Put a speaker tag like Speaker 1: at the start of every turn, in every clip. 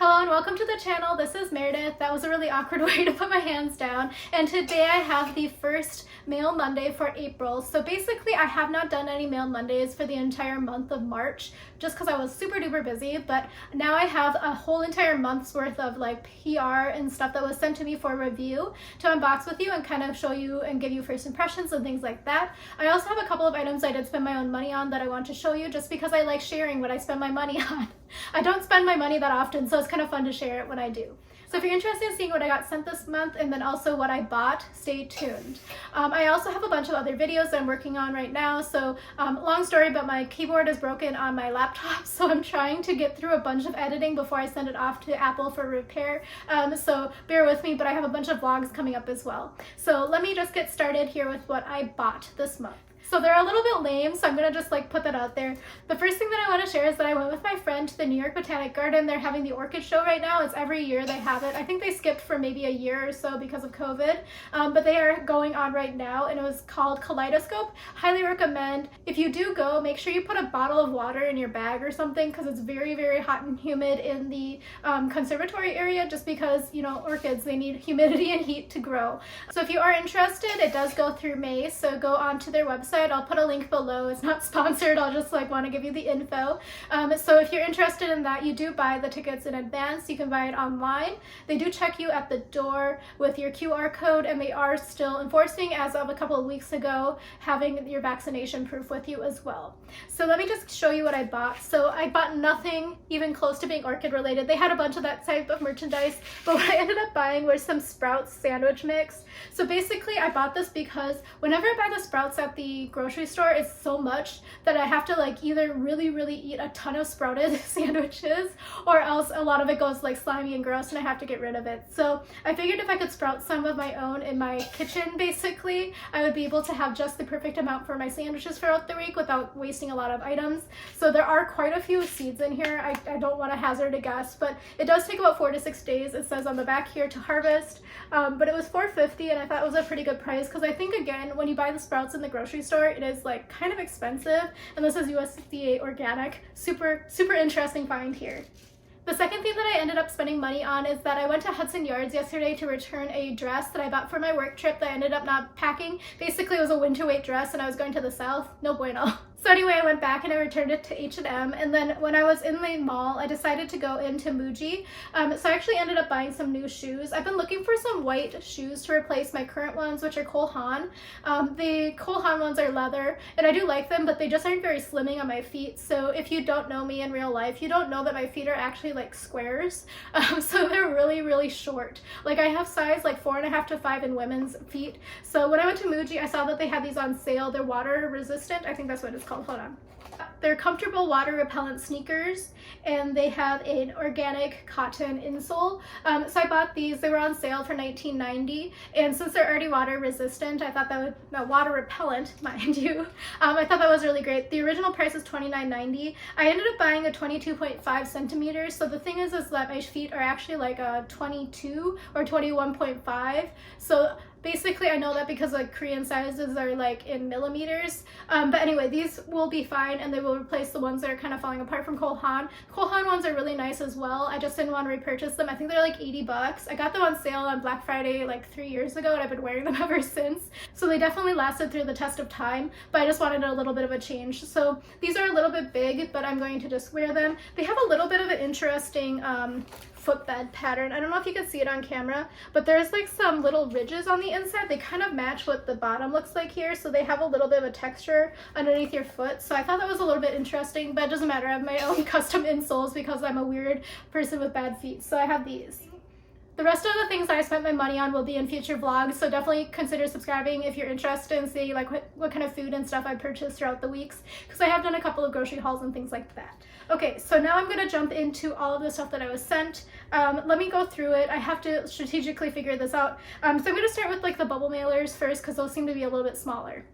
Speaker 1: Hello and welcome to the channel. This is Meredith. That was a really awkward way to put my hands down. And today I have the first Mail Monday for April. So basically I have not done any Mail Mondays for the entire month of March just because I was super duper busy. But now I have a whole entire month's worth of like PR and stuff that was sent to me for review to unbox with you and kind of show you and give you first impressions and things like that. I also have a couple of items I did spend my own money on that I want to show you just because I like sharing what I spend my money on. I don't spend my money that often, so it's kind of fun to share it when I do. So if you're interested in seeing what I got sent this month and then also what I bought, stay tuned. I also have a bunch of other videos that I'm working on right now. So long story, but my keyboard is broken on my laptop, so I'm trying to get through a bunch of editing before I send it off to Apple for repair. So bear with me, but I have a bunch of vlogs coming up as well. So let me just get started here with what I bought this month. So they're a little bit lame, so I'm gonna just like put that out there. The first thing that I want to share is that I went with my friend to the New York Botanic Garden. They're having the orchid show right now. It's every year they have it. I think they skipped for maybe a year or so because of COVID, but they are going on right now, and it was called Kaleidoscope. Highly recommend. If you do go, make sure you put a bottle of water in your bag or something because it's very, very hot and humid in the conservatory area just because, you know, orchids, they need humidity and heat to grow. So if you are interested, it does go through May, so go onto their website. I'll put a link below. It's not sponsored. I'll just like want to give you the info. So if you're interested in that, you do buy the tickets in advance. You can buy it online. They do check you at the door with your QR code, and they are still enforcing, as of a couple of weeks ago, having your vaccination proof with you as well. So let me just show you what I bought. So I bought nothing even close to being orchid related. They had a bunch of that type of merchandise, but what I ended up buying was some Sprouts sandwich mix. So basically I bought this because whenever I buy the Sprouts at the grocery store, it's so much that I have to like either really eat a ton of sprouted sandwiches, or else a lot of it goes like slimy and gross and I have to get rid of it. So I figured if I could sprout some of my own in my kitchen, basically, I would be able to have just the perfect amount for my sandwiches throughout the week without wasting a lot of items. So there are quite a few seeds in here. I don't want to hazard a guess, but it does take about 4 to 6 days, it says on the back here, to harvest. But it was $4.50, and I thought it was a pretty good price because I think, again, when you buy the sprouts in the grocery store, it is like kind of expensive, and this is USDA organic. Super interesting find here. The second thing that I ended up spending money on is that I went to Hudson Yards yesterday to return a dress that I bought for my work trip that I ended up not packing. Basically, it was a winter weight dress and I was going to the south. No bueno. So anyway, I went back and I returned it to H&M, and then when I was in the mall, I decided to go into Muji. So I actually ended up buying some new shoes. I've been looking for some white shoes to replace my current ones, which are Cole Haan. The Cole Haan ones are leather, and I do like them, but they just aren't very slimming on my feet. So if you don't know me in real life, you don't know that my feet are actually like squares. So they're really short. Like I have size like 4.5 to 5 in women's feet. So when I went to Muji, I saw that they had these on sale. They're water resistant. I think that's what it's called. Hold on. They're comfortable water repellent sneakers, and they have an organic cotton insole. So I bought these. They were on sale for $19.90, and since they're already water resistant, I thought that would, water repellent, mind you, I thought that was really great. The original price is $29.90. I ended up buying a 22.5 centimeters. So the thing is that my feet are actually like a 22 or 21.5. So basically, I know that because like Korean sizes are like in millimeters. But anyway, these will be fine, and they will replace the ones that are kind of falling apart from Cole Haan. Cole Haan ones are really nice as well. I just didn't want to repurchase them. I think they're like $80. I got them on sale on Black Friday like 3 years ago, and I've been wearing them ever since. So they definitely lasted through the test of time, but I just wanted a little bit of a change. So these are a little bit big, but I'm going to just wear them. They have a little bit of an interesting footbed pattern. I don't know if you can see it on camera, but there's like some little ridges on the inside. They kind of match what the bottom looks like here, so they have a little bit of a texture underneath your foot. So I thought that was a little bit interesting, but it doesn't matter. I have my own custom insoles because I'm a weird person with bad feet. So I have these. The rest of the things that I spent my money on will be in future vlogs, so definitely consider subscribing if you're interested in seeing like what kind of food and stuff I purchased throughout the weeks, because I have done a couple of grocery hauls and things like that. Okay, so now I'm going to jump into all of the stuff that I was sent. Let me go through it. I have to strategically figure this out. So I'm going to start with like the bubble mailers first, because those seem to be a little bit smaller.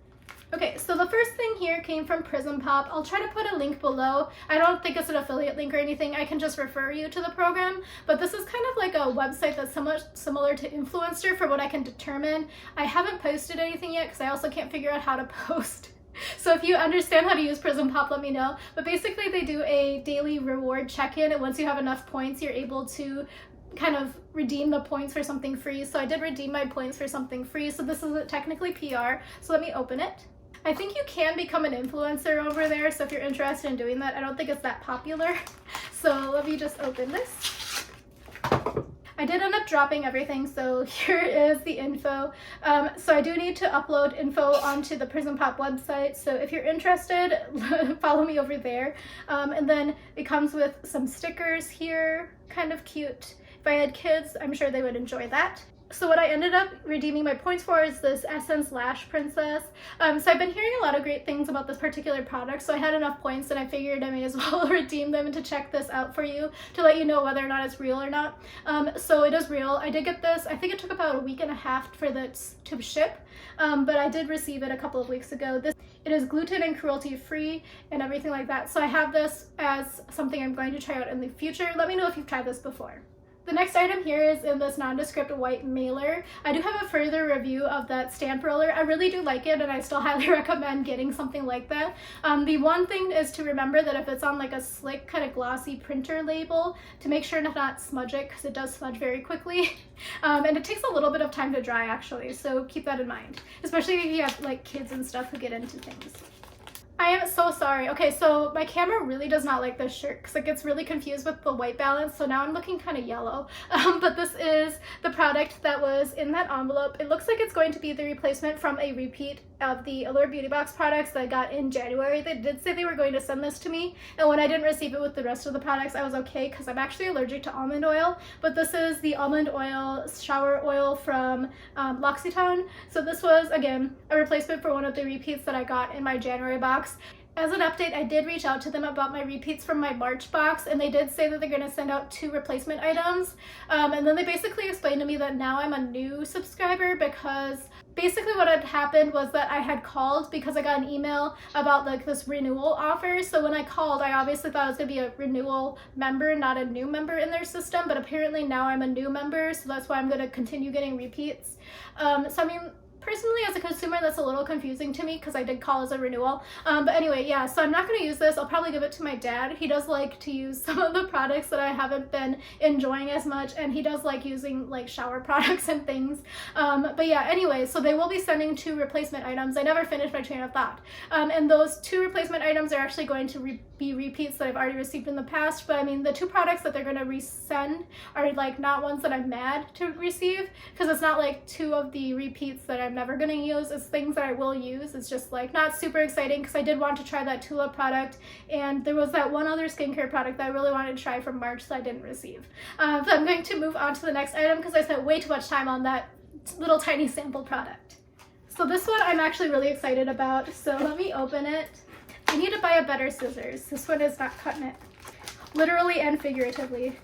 Speaker 1: Okay, so the first thing here came from Prism Pop. I'll try to put a link below. I don't think it's an affiliate link or anything. I can just refer you to the program, but this is kind of like a website that's somewhat similar to Influencer from what I can determine. I haven't posted anything yet because I also can't figure out how to post So if you understand how to use Prism Pop, let me know. But basically they do a daily reward check-in, and once you have enough points, you're able to kind of redeem the points for something free. So I did redeem my points for something free. So this is technically PR. So let me open it. I think you can become an influencer over there. So if you're interested in doing that, I don't think it's that popular. So let me just open this. I did end up dropping everything, so here is the info. So I do need to upload info onto the Prism Pop website, so if you're interested, follow me over there. And then it comes with some stickers here, kind of cute. If I had kids, I'm sure they would enjoy that. So what I ended up redeeming my points for is this Essence Lash Princess. So I've been hearing a lot of great things about this particular product, so I had enough points and I figured I may as well redeem them and to check this out for you to let you know whether or not it's real or not. So it is real. I did get this, I think it took about a week and a half for this to ship, but I did receive it a couple of weeks ago. It is gluten and cruelty free and everything like that. So I have this as something I'm going to try out in the future. Let me know if you've tried this before. The next item here is in this nondescript white mailer. I do have a further review of that stamp roller. I really do like it and I still highly recommend getting something like that. The one thing is to remember that if it's on like a slick kind of glossy printer label, to make sure to not smudge it because it does smudge very quickly. And it takes a little bit of time to dry actually, so keep that in mind. Especially if you have like kids and stuff who get into things. I am so sorry. Okay, so my camera really does not like this shirt because it gets really confused with the white balance, so now I'm looking kind of yellow. But this is the product that was in that envelope. It looks like it's going to be the replacement from a repeat of the Allure Beauty Box products that I got in January. They did say they were going to send this to me, and when I didn't receive it with the rest of the products, I was okay because I'm actually allergic to almond oil. But this is the almond oil shower oil from L'Occitane. So this was, again, a replacement for one of the repeats that I got in my January box. As an update, I did reach out to them about my repeats from my March box, and they did say that they're going to send out 2 replacement items. And then they basically explained to me that now I'm a new subscriber because basically what had happened was that I had called because I got an email about like this renewal offer. So when I called, I obviously thought I was going to be a renewal member, not a new member in their system, but apparently now I'm a new member, so that's why I'm going to continue getting repeats. So I mean, personally, as a consumer, that's a little confusing to me because I did call as a renewal. But anyway, yeah, so I'm not going to use this. I'll probably give it to my dad. He does like to use some of the products that I haven't been enjoying as much, and he does like using like shower products and things. But yeah, anyway, so they will be sending 2 replacement items. I never finished my train of thought. And those 2 replacement items are actually going to be repeats that I've already received in the past. But I mean, the 2 products that they're going to resend are like not ones that I'm mad to receive, because it's not like 2 of the repeats that I'm never gonna use. It's things that I will use. It's just like not super exciting because I did want to try that Tula product, and there was that one other skincare product that I really wanted to try from March that I didn't receive. So I'm going to move on to the next item because I spent way too much time on that little tiny sample product. So this one I'm actually really excited about, so let me open it. I need to buy a better scissors. This one is not cutting it, literally and figuratively.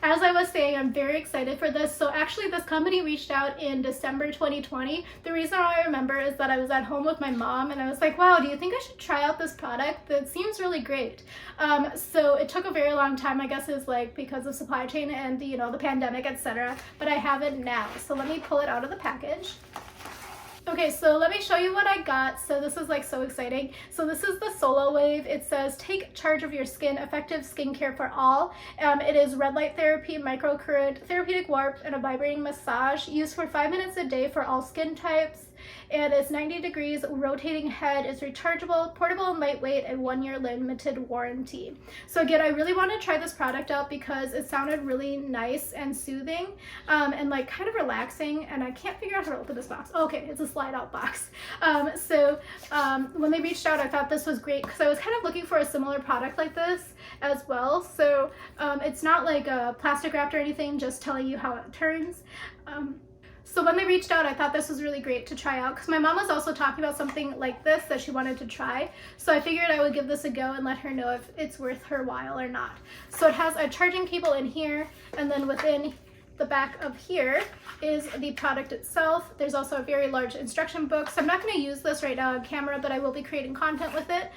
Speaker 1: As I was saying, I'm very excited for this. So actually this company reached out in December 2020. The reason I remember is that I was at home with my mom and I was like, wow, do you think I should try out this product? That seems really great. So it took a very long time, I guess is like because of supply chain and the pandemic, etc. But I have it now. So let me pull it out of the package. Okay, so let me show you what I got. So this is like so exciting. So this is the SolaWave. It says, take charge of your skin, effective skincare for all. It is red light therapy, microcurrent, therapeutic warmth, and a vibrating massage used for 5 minutes a day for all skin types. And it's 90 degrees, rotating head, it's rechargeable, portable and lightweight, and 1-year limited warranty. So again, I really want to try this product out because it sounded really nice and soothing, and like kind of relaxing, and I can't figure out how to open this box. Oh, okay, it's a slide out box. When they reached out, I thought this was great because I was kind of looking for a similar product like this as well. So it's not like a plastic wrapped or anything, just telling you how it turns. So when they reached out, I thought this was really great to try out because my mom was also talking about something like this that she wanted to try. So I figured I would give this a go and let her know if it's worth her while or not. So it has a charging cable in here, and then within the back of here is the product itself. There's also a very large instruction book. So I'm not going to use this right now on camera, but I will be creating content with it.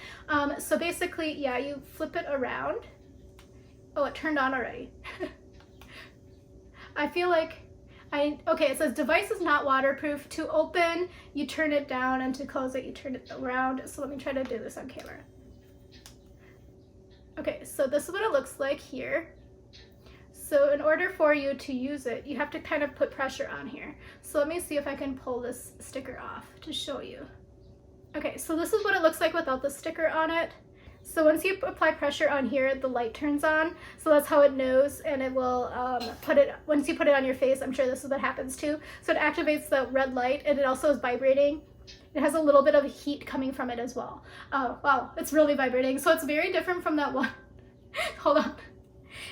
Speaker 1: So basically, yeah, you flip it around. Oh, it turned on already. I feel like Okay, it says device is not waterproof. To open, you turn it down, and to close it, you turn it around. So let me try to do this on camera. Okay, so this is what it looks like here. So in order for you to use it, you have to kind of put pressure on here. So let me see if I can pull this sticker off to show you. Okay, so this is what it looks like without the sticker on it. So once you apply pressure on here, the light turns on. So that's how it knows, and it will once you put it on your face, I'm sure this is what happens too. So it activates the red light, and it also is vibrating. It has a little bit of heat coming from it as well. Oh, wow, it's really vibrating. So it's very different from that one. Hold on.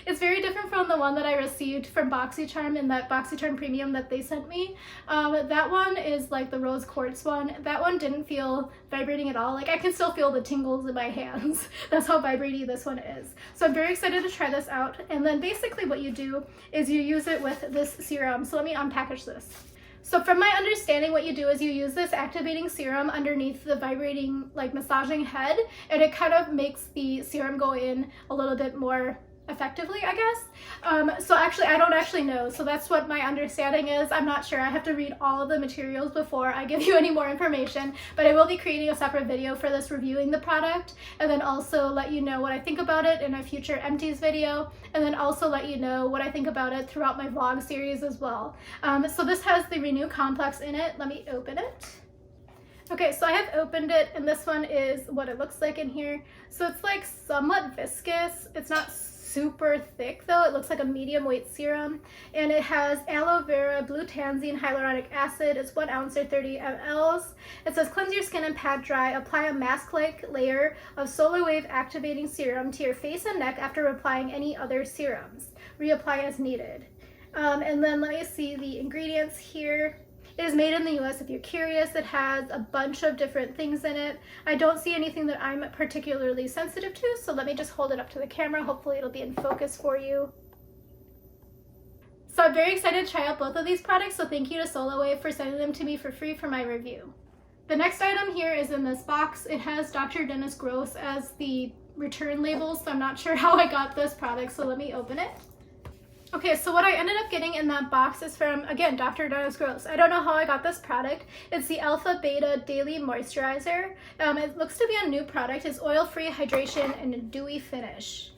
Speaker 1: It's very different from the one that I received from BoxyCharm in that BoxyCharm Premium that they sent me. That one is like the rose quartz one. That one didn't feel vibrating at all. Like I can still feel the tingles in my hands. That's how vibrating this one is. So I'm very excited to try this out. And then basically what you do is you use it with this serum. So let me unpackage this. So from my understanding, what you do is you use this activating serum underneath the vibrating, like massaging head, and it kind of makes the serum go in a little bit more effectively, I guess. So actually, I don't actually know. So that's what my understanding is. I'm not sure. I have to read all of the materials before I give you any more information, but I will be creating a separate video for this reviewing the product, and then also let you know what I think about it in a future empties video, and then also let you know what I think about it throughout my vlog series as well. So this has the Renew Complex in it. Let me open it. Okay, so I have opened it, and this one is what it looks like in here. So it's like somewhat viscous. It's not super thick though. It looks like a medium weight serum, and it has aloe vera, blue tansine, hyaluronic acid. It's 1 ounce or 30 mLs. It says cleanse your skin and pat dry. Apply a mask-like layer of SolaWave activating serum to your face and neck after applying any other serums. Reapply as needed. And then let me see the ingredients here. It is made in the US if you're curious. It has a bunch of different things in it. I don't see anything that I'm particularly sensitive to, so let me just hold it up to the camera. Hopefully it'll be in focus for you. So I'm very excited to try out both of these products, so thank you to SolaWave for sending them to me for free for my review. The next item here is in this box. It has Dr. Dennis Gross as the return label, so I'm not sure how I got this product, so let me open it. Okay, so what I ended up getting in that box is from, again, Dr. Dennis Gross. I don't know how I got this product. It's the Alpha Beta Daily Moisturizer. It looks to be a new product. It's oil-free hydration and a dewy finish.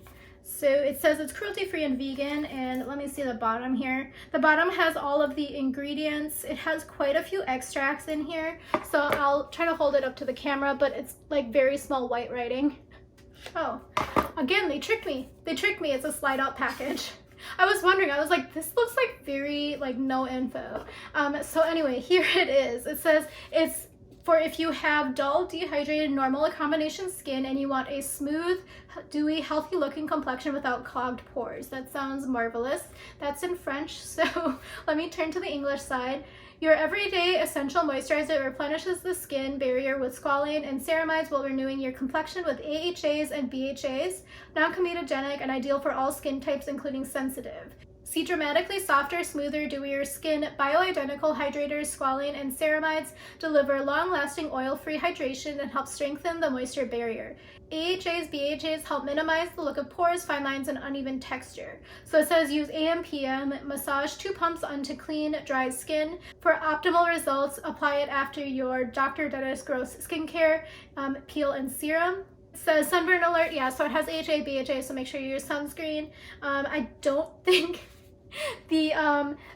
Speaker 1: So it says it's cruelty-free and vegan, and let me see the bottom here. The bottom has all of the ingredients. It has quite a few extracts in here, so I'll try to hold it up to the camera, but it's like very small white writing. Oh, again, they tricked me. They tricked me. It's a slide-out package. I was wondering, I was like, this looks like very, like, no info. So anyway, here it is. It says it's for if you have dull, dehydrated, normal, or combination skin and you want a smooth, dewy, healthy looking complexion without clogged pores. That sounds marvelous. That's in French, so let me turn to the English side. Your everyday essential moisturizer replenishes the skin barrier with squalane and ceramides while renewing your complexion with AHAs and BHAs, non-comedogenic and ideal for all skin types including sensitive. See dramatically softer, smoother, dewier skin. Bioidentical hydrators, squalane, and ceramides deliver long-lasting oil-free hydration and help strengthen the moisture barrier. AHAs, BHAs help minimize the look of pores, fine lines, and uneven texture. So it says use AM/PM, massage 2 pumps onto clean, dry skin. For optimal results, apply it after your Dr. Dennis Gross skincare, peel, and serum. It says sunburn alert, yeah, so it has AHA, BHA, so make sure you use sunscreen. I don't think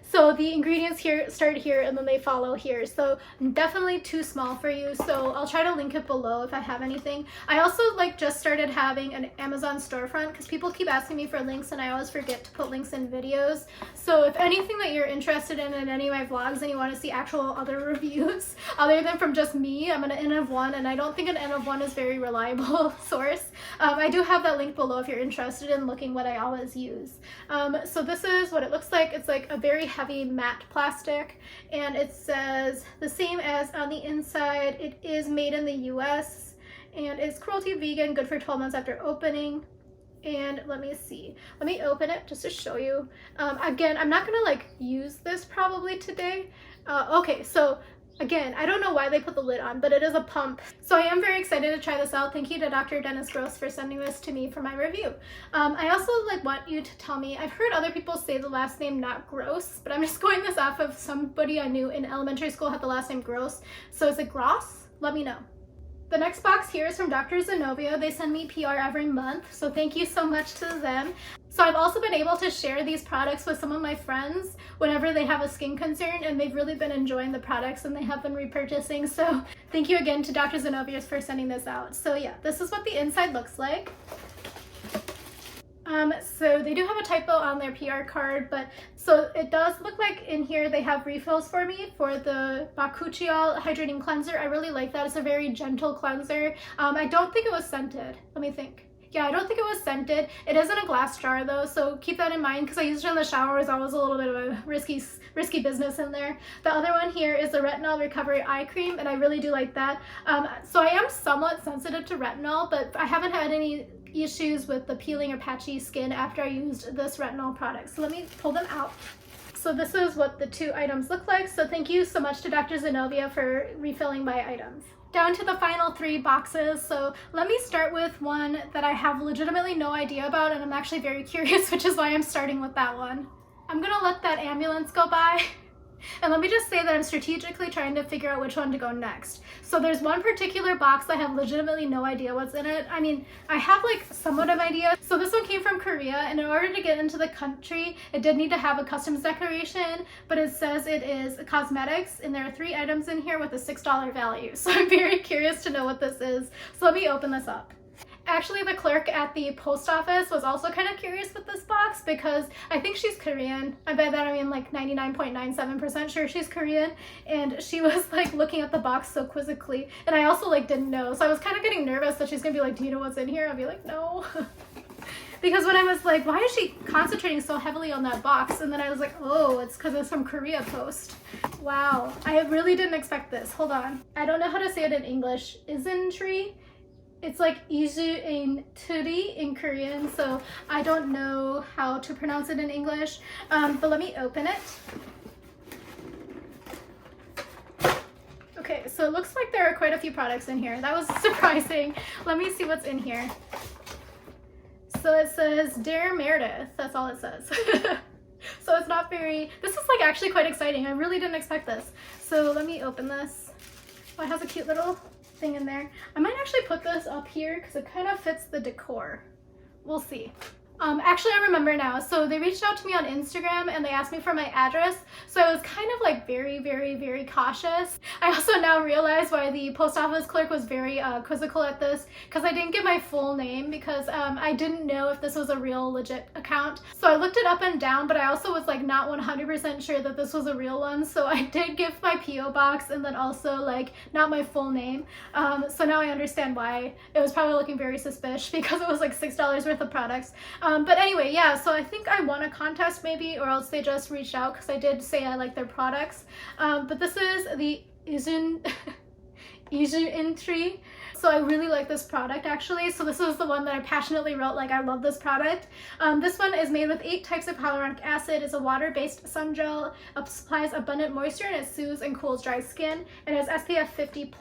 Speaker 1: so the ingredients here start here and then they follow here, so definitely too small for you, so I'll try to link it below if I have anything. I also just started having an Amazon storefront because people keep asking me for links and I always forget to put links in videos. So if anything that you're interested in any of my vlogs and you want to see actual other reviews other than from just me, I'm an N of 1, and I don't think an N of 1 is very reliable source. I do have that link below if you're interested in looking what I always use. So this is what it looks like. It's like a very heavy matte plastic, and it says the same as on the inside. It is made in the US and it's cruelty vegan, good for 12 months after opening. And let me see, let me open it just to show you. Again, I'm not gonna use this probably today. Okay, so Again, I don't know why they put the lid on, but it is a pump. So I am very excited to try this out. Thank you to Dr. Dennis Gross for sending this to me for my review. I also want you to tell me, I've heard other people say the last name not Gross, but I'm just going this off of somebody I knew in elementary school had the last name Gross. So is it Gross? Let me know. The next box here is from Dr. Zenovia. They send me PR every month, so thank you so much to them. So I've also been able to share these products with some of my friends whenever they have a skin concern, and they've really been enjoying the products and they have been repurchasing. So thank you again to Dr. Zenovia for sending this out. So yeah, this is what the inside looks like. So they do have a typo on their PR card, but so it does look like in here they have refills for me for the Bakuchiol Hydrating Cleanser. I really like that. It's a very gentle cleanser. I don't think it was scented. Let me think. Yeah, I don't think it was scented. It is in a glass jar though, so keep that in mind because I used it in the shower. It was always a little bit of a risky business in there. The other one here is the Retinol Recovery Eye Cream, and I really do like that. So I am somewhat sensitive to retinol, but I haven't had any issues with the peeling or patchy skin after I used this retinol product. So let me pull them out. So this is what the two items look like. So thank you so much to Dr. Zenovia for refilling my items. Down to the final 3 boxes. So let me start with one that I have legitimately no idea about, and I'm actually very curious, which is why I'm starting with that one. I'm gonna let that ambulance go by. And let me just say that I'm strategically trying to figure out which one to go next. So there's one particular box that I have legitimately no idea what's in it. I mean, I have like somewhat of an idea. So this one came from Korea, and in order to get into the country, it did need to have a customs declaration, but it says it is cosmetics, and there are 3 items in here with a $6 value. So I'm very curious to know what this is. So let me open this up. Actually, the clerk at the post office was also kind of curious with this box because I think she's Korean. I bet that I mean like 99.97% sure she's Korean, and she was like looking at the box so quizzically, and I also like didn't know, so I was kind of getting nervous that she's gonna be like, do you know what's in here? I'll be like, no. Because when I was like, why is she concentrating so heavily on that box? And then I was like, oh, it's because it's from Korea Post. Wow, I really didn't expect this. Hold on. I don't know how to say it in English. IsnTree? It's like IsnTree in Korean, so I don't know how to pronounce it in English, but let me open it. Okay, so it looks like there are quite a few products in here. That was surprising. Let me see what's in here. So it says Dear Meredith, that's all it says. So it's not very, this is like actually quite exciting. I really didn't expect this. So let me open this. Oh, it has a cute little thing in there. I might actually put this up here because it kind of fits the decor. We'll see. Actually, I remember now. So they reached out to me on Instagram and they asked me for my address. So I was kind of like very cautious. I also now realize why the post office clerk was very quizzical at this, because I didn't give my full name because I didn't know if this was a real legit account. So I looked it up and down, but I also was like not 100% sure that this was a real one. So I did give my PO box and then also like not my full name. So now I understand why it was probably looking very suspicious because it was like $6 worth of products. But anyway, yeah, so I think I won a contest maybe, or else they just reached out because I did say I like their products. But this is the IsnTree. So I really like this product actually. So this is the one that I passionately wrote like I love this product. This one is made with 8 types of hyaluronic acid. It's a water-based sun gel, supplies abundant moisture, and it soothes and cools dry skin, and it has SPF 50+.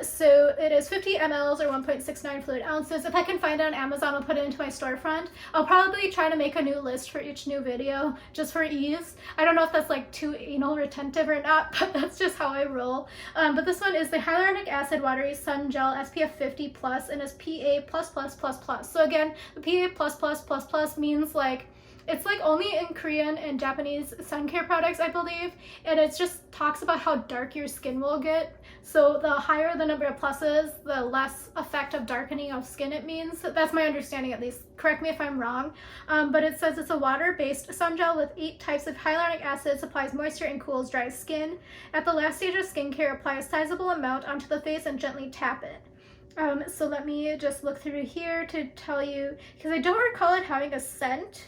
Speaker 1: So it is 50 mLs or 1.69 fluid ounces. If I can find it on Amazon, I'll put it into my storefront. I'll probably try to make a new list for each new video just for ease. I don't know if that's like too anal retentive or not, but that's just how I roll. But this one is the hyaluronic acid watery sun gel SPF 50+, and is PA+++++. So again, the PA++++ means like it's like only in Korean and Japanese sun care products, I believe, and it just talks about how dark your skin will get. So the higher the number of pluses, the less effect of darkening of skin it means. That's my understanding at least. Correct me if I'm wrong. But it says it's a water-based sun gel with 8 types of hyaluronic acid, supplies moisture and cools dry skin. At the last stage of skincare, apply a sizable amount onto the face and gently tap it. So let me just look through here to tell you, because I don't recall it having a scent.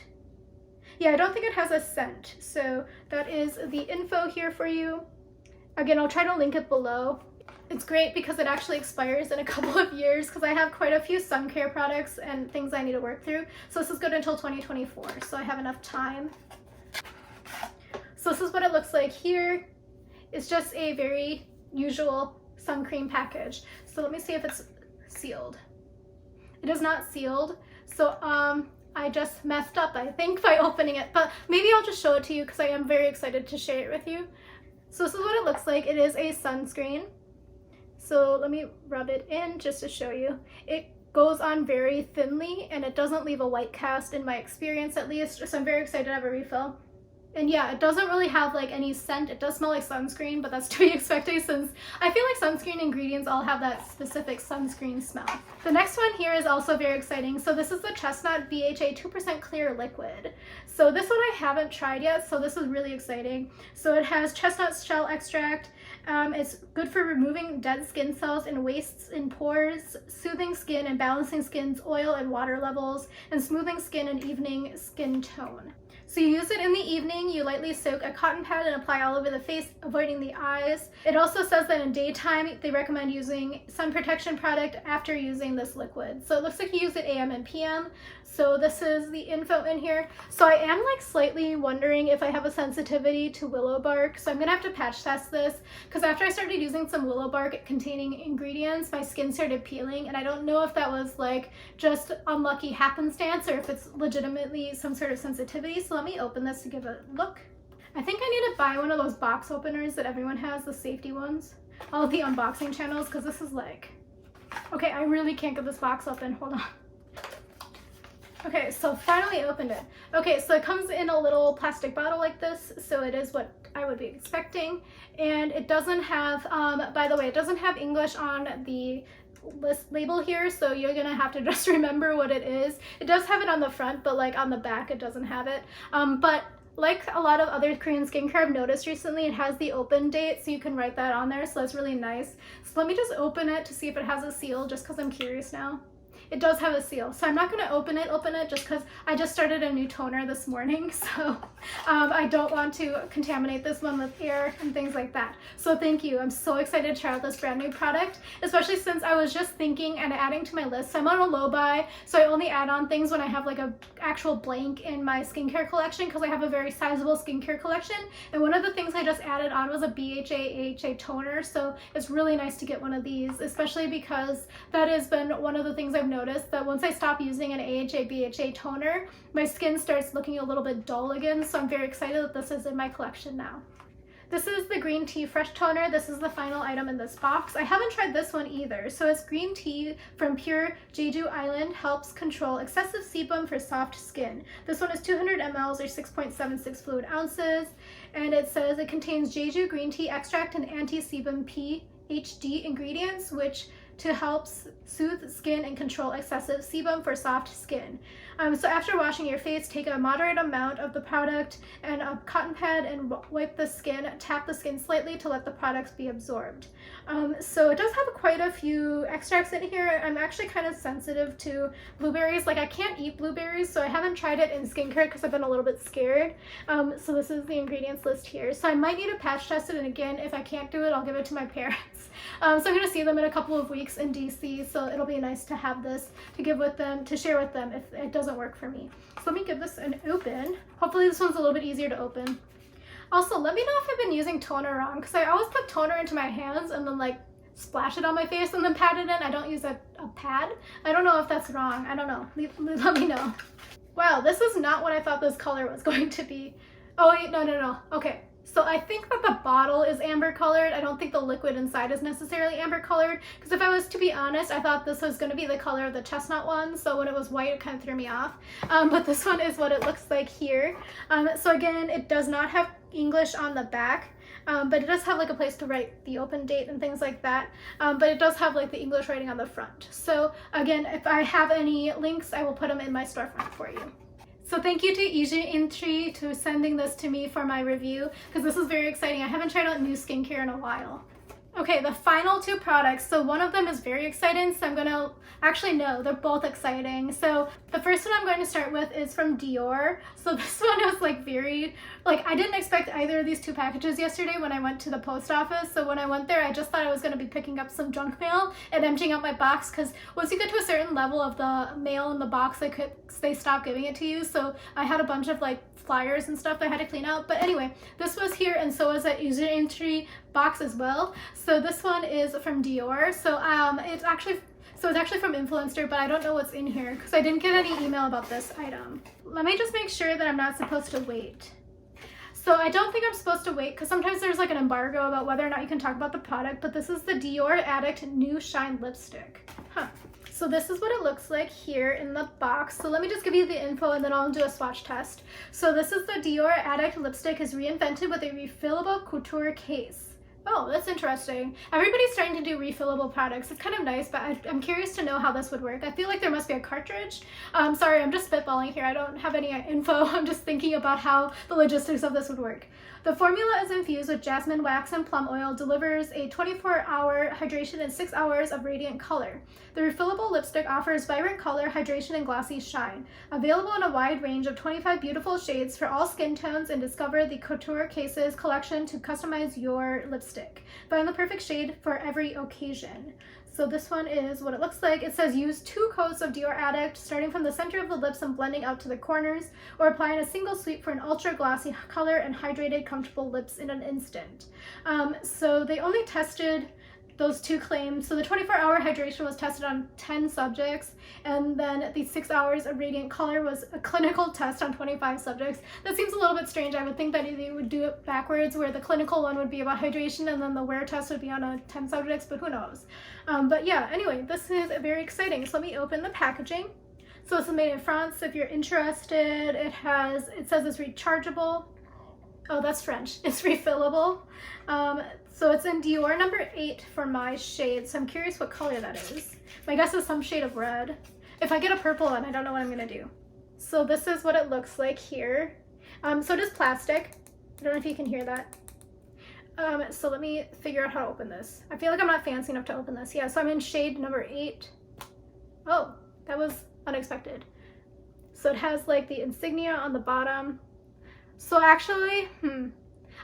Speaker 1: Yeah, I don't think it has a scent. So that is the info here for you. Again, I'll try to link it below. It's great because it actually expires in a couple of years because I have quite a few sun care products and things I need to work through. So this is good until 2024, so I have enough time. So this is what it looks like here. It's just a very usual sun cream package. So let me see if it's sealed. It is not sealed. So I just messed up, I think, by opening it, but maybe I'll just show it to you because I am very excited to share it with you. So this is what it looks like. It is a sunscreen. So let me rub it in just to show you. It goes on very thinly and it doesn't leave a white cast in my experience, at least. So I'm very excited to have a refill. And yeah, it doesn't really have like any scent. It does smell like sunscreen, but that's to be expected since I feel like sunscreen ingredients all have that specific sunscreen smell. The next one here is also very exciting. So this is the Chestnut BHA 2% clear liquid. So this one I haven't tried yet, so this is really exciting. So it has chestnut shell extract. It's good for removing dead skin cells and wastes in pores, soothing skin and balancing skin's oil and water levels, and smoothing skin and evening skin tone. So you use it in the evening, you lightly soak a cotton pad and apply all over the face, avoiding the eyes. It also says that in daytime, they recommend using sun protection product after using this liquid. So it looks like you use it AM and PM. So this is the info in here. So I am like slightly wondering if I have a sensitivity to willow bark. So I'm gonna have to patch test this because after I started using some willow bark containing ingredients, my skin started peeling, and I don't know if that was like just unlucky happenstance or if it's legitimately some sort of sensitivity. So let me open this to give a look. I think I need to buy one of those box openers that everyone has, the safety ones. All of the unboxing channels, because this is like, okay, I really can't get this box open. Hold on. Okay, so finally opened it. Okay, so it comes in a little plastic bottle like this, so it is what I would be expecting. And it doesn't have, by the way, it doesn't have English on the list label here, so you're gonna have to just remember what it is. It does have it on the front, but like on the back it doesn't have it. But like a lot of other Korean skincare I've noticed recently, it has the open date, so you can write that on there, so that's really nice. So let me just open it to see if it has a seal, just because I'm curious now. It does have a seal, so I'm not going to open it just because I just started a new toner this morning, so I don't want to contaminate this one with air and things like that. So thank you. I'm so excited to try out this brand new product, especially since I was just thinking and adding to my list. I'm on a low buy, so I only add on things when I have like a actual blank in my skincare collection because I have a very sizable skincare collection, and one of the things I just added on was a BHA AHA toner, so it's really nice to get one of these, especially because that has been one of the things I've noticed, that once I stop using an AHA BHA toner, my skin starts looking a little bit dull again, so I'm very excited that this is in my collection now. This is the green tea fresh toner. This is the final item in this box. I haven't tried this one either. So it's green tea from pure Jeju Island, helps control excessive sebum for soft skin. This one is 200 ml or 6.76 fluid ounces, and it says it contains Jeju green tea extract and anti-sebum PhD ingredients, which to help soothe skin and control excessive sebum for soft skin. So after washing your face, take a moderate amount of the product and a cotton pad and wipe the skin, tap the skin slightly to let the products be absorbed. So it does have quite a few extracts in here. I'm actually kind of sensitive to blueberries. Like I can't eat blueberries, so I haven't tried it in skincare because I've been a little bit scared. So this is the ingredients list here. So I might need to patch test it, and again, if I can't do it, I'll give it to my parents. So I'm gonna see them in a couple of weeks in DC, so it'll be nice to have this to give with them, to share with them if it doesn't work for me. So let me give this an open. Hopefully this one's a little bit easier to open. Also, let me know if I've been using toner wrong, because I always put toner into my hands and then like splash it on my face and then pat it in. I don't use a pad. I don't know if that's wrong. I don't know. Let me know. Wow, this is not what I thought this color was going to be. Oh wait, no. Okay. So I think that the bottle is amber colored. I don't think the liquid inside is necessarily amber colored, because if I was to be honest, I thought this was going to be the color of the chestnut one, so when it was white it kind of threw me off. But this one is what it looks like here. So again, it does not have English on the back, but it does have like a place to write the open date and things like that, but it does have like the English writing on the front. So again, if I have any links, I will put them in my storefront for you. So thank you to IsnTree for sending this to me for my review, because this is very exciting. I haven't tried out new skincare in a while. Okay, the final two products. So one of them is very exciting, so I'm gonna, actually no, they're both exciting. So the first one I'm going to start with is from Dior. So this one was like very, like I didn't expect either of these two packages yesterday when I went to the post office. So when I went there, I just thought I was gonna be picking up some junk mail and emptying out my box, because once you get to a certain level of the mail in the box, they stop giving it to you. So I had a bunch of like flyers and stuff that I had to clean out. But anyway, this was here, and so was that IsnTree box as well. So this one is from Dior. So it's actually from Influencer, but I don't know what's in here because I didn't get any email about this item. Let me just make sure that I'm not supposed to wait. So I don't think I'm supposed to wait because sometimes there's like an embargo about whether or not you can talk about the product, but this is the Dior Addict New Shine Lipstick. So this is what it looks like here in the box. So let me just give you the info and then I'll do a swatch test. So this is the Dior Addict lipstick is reinvented with a refillable couture case. Oh, that's interesting. Everybody's starting to do refillable products. It's kind of nice, but I'm curious to know how this would work. I feel like there must be a cartridge. Sorry, I'm just spitballing here. I don't have any info. I'm just thinking about how the logistics of this would work. The formula is infused with jasmine wax and plum oil, delivers a 24-hour hydration and 6 hours of radiant color. The refillable lipstick offers vibrant color, hydration, and glossy shine. Available in a wide range of 25 beautiful shades for all skin tones, and discover the Couture Cases collection to customize your lipstick. Find the perfect shade for every occasion. So this one is what it looks like. It says use 2 coats of Dior Addict, starting from the center of the lips and blending out to the corners, or apply in a single sweep for an ultra glossy color and hydrated, comfortable lips in an instant. So they only tested those 2 claims. So the 24-hour hydration was tested on 10 subjects, and then the 6 hours of radiant color was a clinical test on 25 subjects. That seems a little bit strange. I would think that they would do it backwards, where the clinical one would be about hydration and then the wear test would be on 10 subjects, but who knows. But yeah, anyway, this is very exciting. So let me open the packaging. So this is made in France. If you're interested, it says it's rechargeable. Oh, that's French. It's refillable. So it's in Dior number 8 for my shade. So I'm curious what color that is. My guess is some shade of red. If I get a purple one, I don't know what I'm gonna do. So this is what it looks like here. So it is plastic. I don't know if you can hear that. So let me figure out how to open this. I feel like I'm not fancy enough to open this. Yeah, so I'm in shade number 8. Oh, that was unexpected. So it has like the insignia on the bottom. So actually,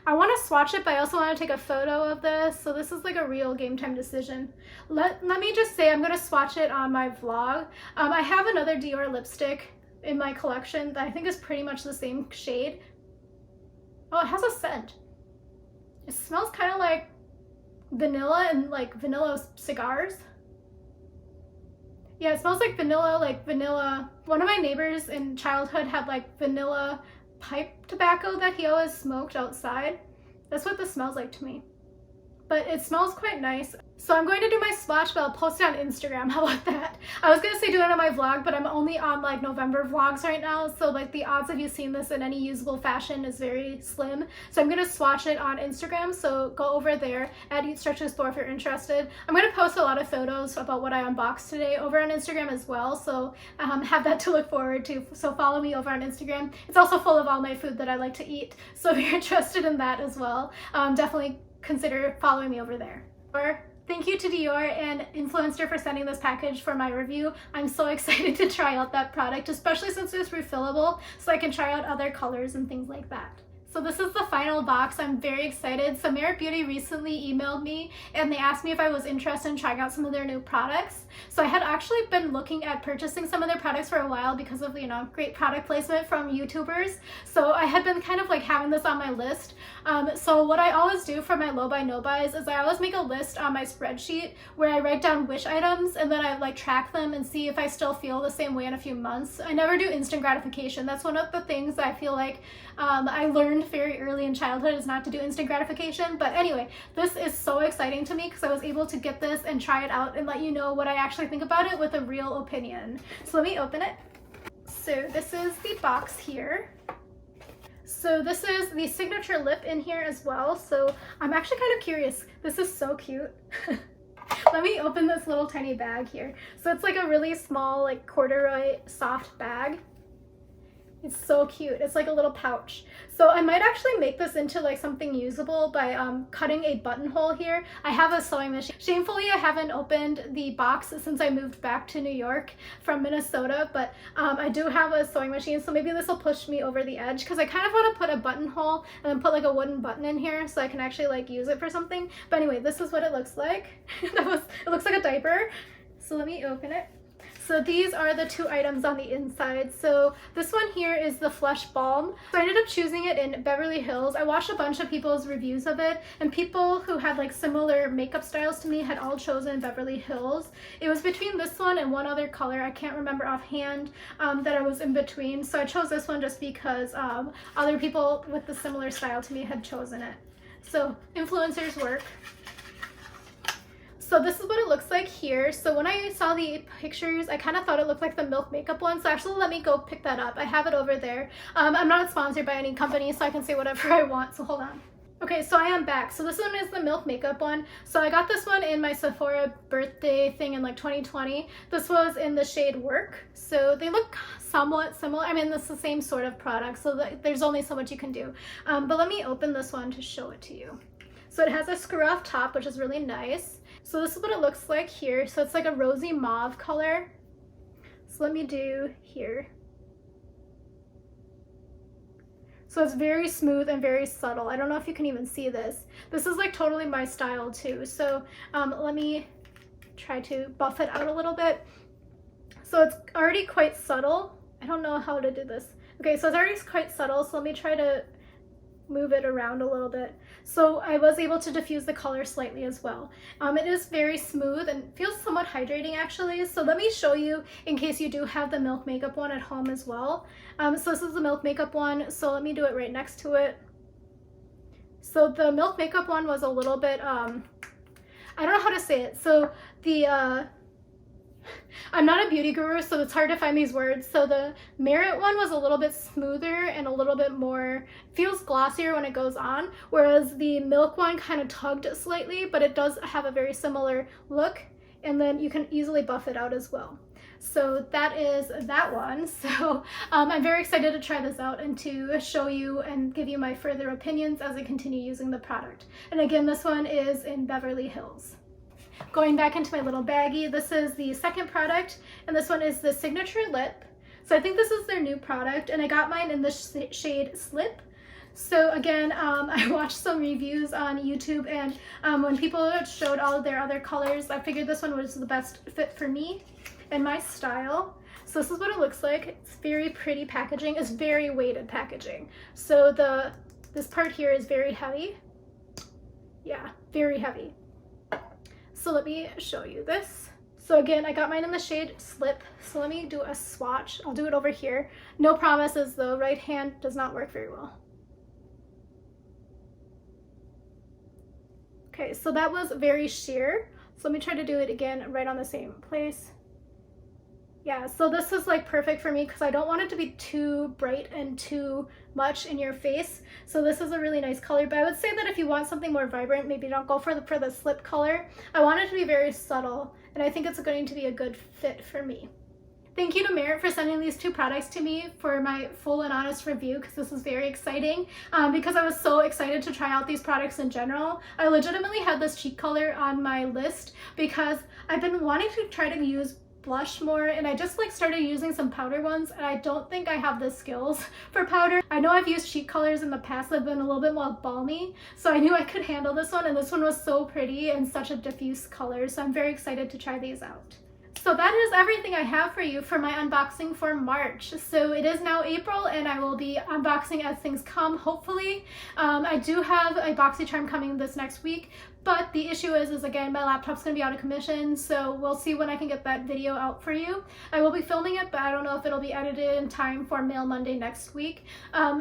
Speaker 1: I want to swatch it, but I also want to take a photo of this. So this is like a real game time decision. Let me just say I'm going to swatch it on my vlog. I have another Dior lipstick in my collection that I think is pretty much the same shade. Oh, it has a scent. It smells kind of like vanilla and like vanilla cigars. Yeah, it smells like vanilla. One of my neighbors in childhood had like vanilla pipe tobacco that he always smoked outside. That's what this smells like to me. But it smells quite nice. So I'm going to do my swatch, but I'll post it on Instagram. How about that? I was going to say do it on my vlog, but I'm only on like November vlogs right now. So like the odds of you seeing this in any usable fashion is very slim. So I'm going to swatch it on Instagram. So go over there at Eat Stretch Explore if you're interested. I'm going to post a lot of photos about what I unboxed today over on Instagram as well. So have that to look forward to. So follow me over on Instagram. It's also full of all my food that I like to eat. So if you're interested in that as well, definitely consider following me over there. Thank you to Dior and Influencer for sending this package for my review. I'm so excited to try out that product, especially since it's refillable, so I can try out other colors and things like that. So this is the final box. I'm very excited. So Merit Beauty recently emailed me and they asked me if I was interested in trying out some of their new products. So I had actually been looking at purchasing some of their products for a while because of, you know, great product placement from YouTubers. So I had been kind of like having this on my list. So what I always do for my low buy no buys is I always make a list on my spreadsheet where I write down wish items and then I like track them and see if I still feel the same way in a few months. I never do instant gratification. That's one of the things that I feel like I learned very early in childhood, is not to do instant gratification. But anyway, this is so exciting to me because I was able to get this and try it out and let you know what I actually think about it with a real opinion. So let me open it. So this is the box here. So this is the signature lip in here as well. So I'm actually kind of curious. This is so cute. Let me open this little tiny bag here. So it's like a really small, like corduroy soft bag. It's so cute. It's like a little pouch. So I might actually make this into like something usable by cutting a buttonhole here. I have a sewing machine. Shamefully, I haven't opened the box since I moved back to New York from Minnesota, but I do have a sewing machine, so maybe this will push me over the edge because I kind of want to put a buttonhole and then put like a wooden button in here so I can actually like use it for something. But anyway, this is what it looks like. It looks like a diaper. So let me open it. So these are the two items on the inside. So this one here is the Flush Balm. So I ended up choosing it in Beverly Hills. I watched a bunch of people's reviews of it, and people who had like similar makeup styles to me had all chosen Beverly Hills. It was between this one and one other color, I can't remember offhand, that I was in between. So I chose this one just because other people with the similar style to me had chosen it. So influencers work. So this is what it looks like here. So when I saw the pictures, I kind of thought it looked like the Milk Makeup one. So actually let me go pick that up. I have it over there. I'm not sponsored by any company, so I can say whatever I want. So hold on. Okay, so I am back. So this one is the Milk Makeup one. So I got this one in my Sephora birthday thing in like 2020. This was in the shade Work. So they look somewhat similar. I mean, it's the same sort of product, so there's only so much you can do. But let me open this one to show it to you. So it has a screw off top, which is really nice. So this is what it looks like here. So it's like a rosy mauve color. So let me do here. So it's very smooth and very subtle. I don't know if you can even see this. This is like totally my style too. So let me try to buff it out a little bit. So it's already quite subtle. I don't know how to do this. Okay, so it's already quite subtle. So let me try to move it around a little bit. So I was able to diffuse the color slightly as well. It is very smooth and feels somewhat hydrating actually. So let me show you in case you do have the Milk Makeup one at home as well. So this is the Milk Makeup one. So let me do it right next to it. So the Milk Makeup one was a little bit, I don't know how to say it. So the, I'm not a beauty guru, so it's hard to find these words. So the Merit one was a little bit smoother and a little bit more, feels glossier when it goes on, whereas the Milk one kind of tugged slightly, but it does have a very similar look, and then you can easily buff it out as well. So that is that one. So I'm very excited to try this out and to show you and give you my further opinions as I continue using the product. And again, this one is in Beverly Hills. Going back into my little baggie, this is the second product, and this one is the Signature Lip. So I think this is their new product, and I got mine in the shade Slip. So again, I watched some reviews on YouTube, and when people showed all of their other colors, I figured this one was the best fit for me and my style. So this is what it looks like. It's very pretty packaging. It's very weighted packaging. So this part here is very heavy. Yeah, very heavy. So let me show you this. So again, I got mine in the shade Slip. So let me do a swatch. I'll do it over here. No promises though. Right hand does not work very well. Okay, so that was very sheer. So let me try to do it again right on the same place. Yeah, so this is like perfect for me because I don't want it to be too bright and too much in your face. So this is a really nice color, but I would say that if you want something more vibrant, maybe don't go for the Slip color. I want it to be very subtle, and I think it's going to be a good fit for me. Thank you to Merit for sending these two products to me for my full and honest review, because this is very exciting because I was so excited to try out these products in general. I legitimately had this cheek color on my list because I've been wanting to try to use blush more, and I just like started using some powder ones, and I don't think I have the skills for powder. I know I've used cheek colors in the past that have been a little bit more balmy, so I knew I could handle this one, and this one was so pretty and such a diffuse color, so I'm very excited to try these out. So that is everything I have for you for my unboxing for March. So it is now April, and I will be unboxing as things come, hopefully. I do have a BoxyCharm coming this next week, but the issue is again, my laptop's gonna be out of commission, so we'll see when I can get that video out for you. I will be filming it, but I don't know if it'll be edited in time for Mail Monday next week.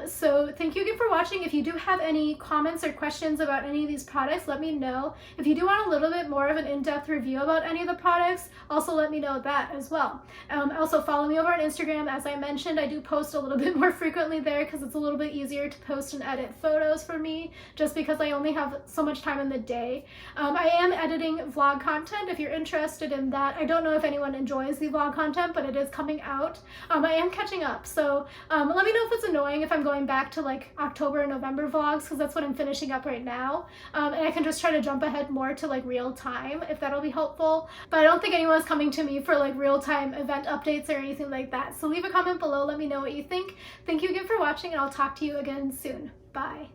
Speaker 1: So thank you again for watching. If you do have any comments or questions about any of these products, let me know. If you do want a little bit more of an in-depth review about any of the products, also let me know that as well. Also follow me over on Instagram. As I mentioned, I do post a little bit more frequently there because it's a little bit easier to post and edit photos for me, just because I only have so much time in the day. I am editing vlog content if you're interested in that. I don't know if anyone enjoys the vlog content, but it is coming out. I am catching up, so let me know if it's annoying if I'm going back to like October and November vlogs, because that's what I'm finishing up right now. And I can just try to jump ahead more to like real time if that'll be helpful. But I don't think anyone's coming to me for like real time event updates or anything like that. So leave a comment below, let me know what you think. Thank you again for watching, and I'll talk to you again soon. Bye.